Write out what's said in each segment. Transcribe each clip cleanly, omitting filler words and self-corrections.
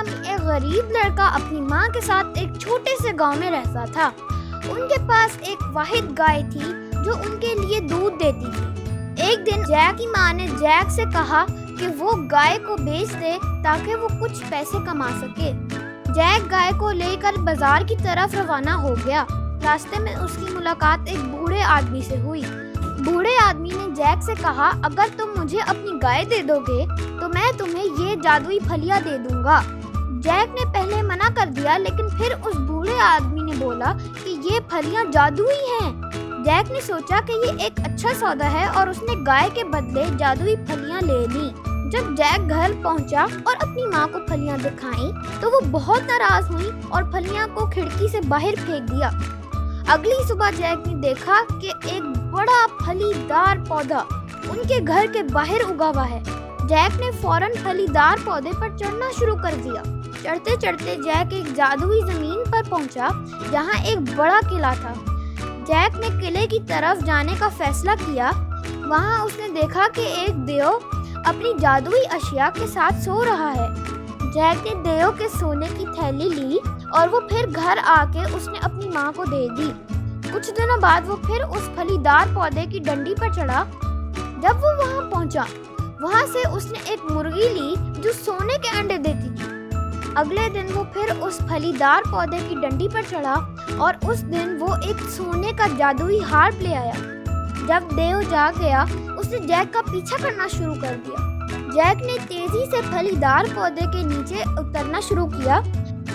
نامی ایک غریب لڑکا اپنی ماں کے ساتھ ایک چھوٹے سے گاؤں میں رہتا تھا۔ ان کے پاس ایک واحد گائے تھی جو ان کے لیے دودھ دیتی تھی۔ ایک دن جیک کی ماں نے جیک سے کہا کہ وہ گائے کو بیچ دے تاکہ وہ کچھ پیسے کما سکے۔ جیک گائے کو لے کر بازار کی طرف روانہ ہو گیا۔ راستے میں اس کی ملاقات ایک بوڑھے آدمی سے ہوئی۔ بوڑھے آدمی نے جیک سے کہا، اگر تم مجھے اپنی گائے دے دو گے تو میں تمہیں یہ جادوئی پھلیاں دے دوں گا۔ جیک نے پہلے منع کر دیا، لیکن پھر اس بوڑھے آدمی نے بولا کہ یہ پھلیاں جادوئی ہیں۔ جیک نے سوچا کہ یہ ایک اچھا سودا ہے اور اس نے گائے کے بدلے جادوئی پھلیاں لے لیں۔ جب جیک گھر پہنچا اور اپنی ماں کو پھلیاں دکھائیں تو وہ بہت ناراض ہوئی اور پھلیاں کو کھڑکی سے باہر پھینک دیا۔ اگلی صبح جیک نے دیکھا کہ ایک بڑا پھلی دار پودا ان کے گھر کے باہر اگا ہوا ہے۔ جیک نے فوراً پھلی دار پودے پر چڑھنا شروع کر دیا۔ چڑھتے چڑھتے جیک ایک جادوئی زمین پر پہنچا جہاں ایک بڑا قلعہ تھا۔ جیک نے قلعے کی طرف جانے کا فیصلہ کیا۔ وہاں اس نے دیکھا کہ ایک دیو اپنی جادوئی اشیاء کے ساتھ سو رہا ہے۔ جیک نے دیو کے سونے کی تھیلی لی اور وہ پھر گھر آ کے اس نے اپنی ماں کو دے دی۔ کچھ دنوں بعد وہ پھر اس پھلی دار پودے کی ڈنڈی پر چڑھا۔ جب وہ وہاں پہنچا، وہاں سے اس نے ایک مرغی لی جو سونے کے انڈے دیتی تھی۔ اگلے دن وہ پھر اس پھلی دار پودے کی ڈنڈی پر چڑھا اور اس دن وہ ایک سونے کا جادوئی ہار لے آیا۔ جب دیو جاگ گیا، اس نے جیک کا پیچھا کرنا شروع کر دیا۔ جیک نے تیزی سے پھلی دار پودے کے نیچے اترنا شروع کیا۔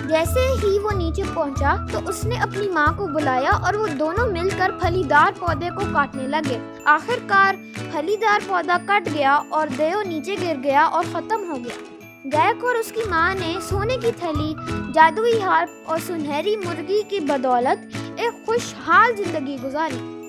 جیسے ہی وہ نیچے پہنچا تو اس نے اپنی ماں کو بلایا اور وہ دونوں مل کر پھلی دار پودے کو کاٹنے لگے۔ آخر کار پھلی دار پودا کٹ گیا اور دیو نیچے گر گیا اور ختم ہو گیا۔ جیک اور اس کی ماں نے سونے کی تھیلی، جادوئی ہار اور سنہری مرغی کی بدولت ایک خوشحال زندگی گزاری۔